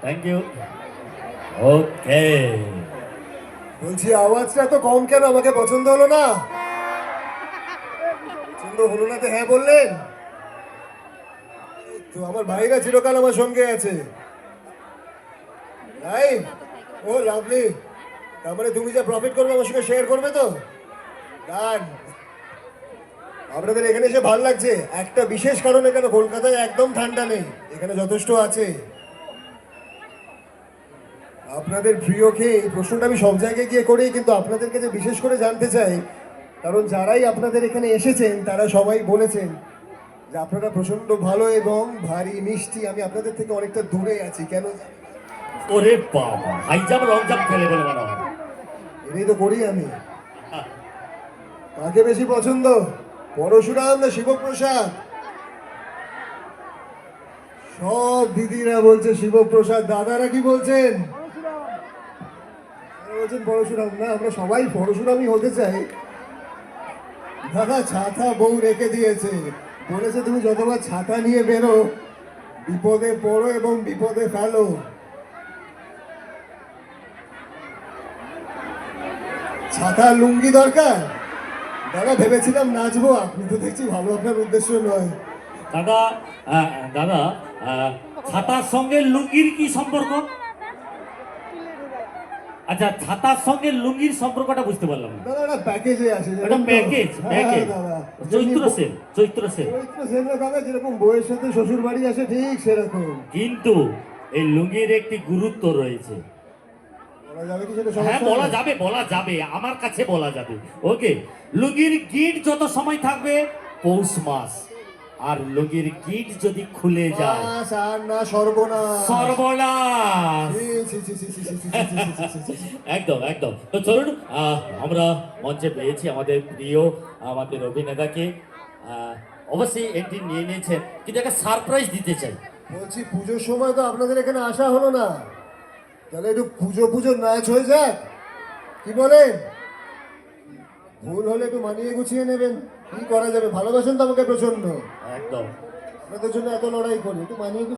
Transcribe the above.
Thank you. ওকে, বলছি আওয়াজটা তো কম কেন? আমাকে পছন্দ হলো না? পছন্দ হলো না তো হ্যাঁ বললেন? এই তো আমার ভাইরা চিরকাল আমার সঙ্গে আছে। তাই? ও লাভলি। তার মানে তুমি যা প্রফিট করবে আমার সঙ্গে শেয়ার করবে তো? ডান। আপনাদের এখানে এসে ভালো লাগছে একটা বিশেষ কারণে, কেন কলকাতায় একদম ঠান্ডা নেই, এখানে যথেষ্ট আছে। আপনাদের প্রিয়কে এই প্রশ্নটা আমি সব জায়গায় গিয়ে করি, কিন্তু আপনাদের কাছে বিশেষ করে জানতে চাই, কারণ যারাই আপনাদের এখানে এসেছেন তারা সবাই বলেছেন যে আপনারা প্রচন্ড ভালো এবং ভারী মিষ্টি। আমি আপনাদের থেকে অনেকটা দূরে আছি, কেন জানি না। ওরে বাবা, হাই জাম্প লং জাম্প খেলে বলে মনে হয়। এটাই তো করি আমি। কাকে বেশি পছন্দ, পরশুরাম না শিবপ্রসাদ? সব দিদিরা বলছে শিবপ্রসাদ, দাদারা কি বলছেন? বলছেন পরশুরাম। না, আমরা সবাই পরশুরামই হতে চাই। দাদা ছাতা বউ রেখে দিয়েছে, বলেছে তুমি যতবার ছাতা নিয়ে বেরো বিপদে পড়ো এবং বিপদে ফেলো। ছাতা লুঙ্গি দরকার? দাদা ভেবেছিলাম নাচবো, আপনি তো দেখছি ভালো আপনার উদ্দেশ্য নয়। দাদা, দাদা, ছাতার সঙ্গে লুঙ্গির কি সম্পর্ক? আচ্ছা, ছাতার সঙ্গে লুঙ্গির সম্পর্কটা বুঝতে পারলাম না। দাদা একটা প্যাকেজে আসে, এটা জানেন তো? প্যাকেজ, হ্যাঁ, প্যাকেজ। দাদা চৈত্র সেল, চৈত্র সেল। চৈত্র সেন না দাদা, যেরকম বউয়ের সাথে শ্বশুর বাড়ি আসে ঠিক সেরকম। কিন্তু এই লুঙ্গির একটি গুরুত্ব রয়েছে। বলা যাবে কি সেটা? হ্যাঁ, সমস্যা বলা নেই। যাবে, বলা যাবে, আমার কাছে বলা যাবে। ওকে, লুঙ্গির গিট যত সময় থাকবে পৌষ মাস, আর লুঙ্গির গিট যদি খুলে যায় বাস আর না সর্বনাশ। সর্বনাশ। ছি, ছি, ছি, ছি, ছি, ছি, ছি, ছি, ছি, ছি, ছি, ছি, ছি। একদম একদম। তো চলুন, আমরা মঞ্চে পেয়েছি আমাদের প্রিয়, আমাদের অভিনেতাকে। অবশ্যই এন্ট্রি নিয়ে নিয়েছেন, কিন্তু একটা সারপ্রাইজ দিতে চাই। বলছি পুজোর সময় তো আপনাদের এখানে আসা হলো না, তাহলে একটু পুজো পুজো নাচ হয়ে যাক, কি বলেন? ভুল হলে একটু মানিয়ে গুছিয়ে নেবেন, কি করা যাবে? ভালোবাসেন তো আমাকে প্রচন্ড, একদম। আপনাদের জন্য এত লড়াই করি, একটু মানিয়ে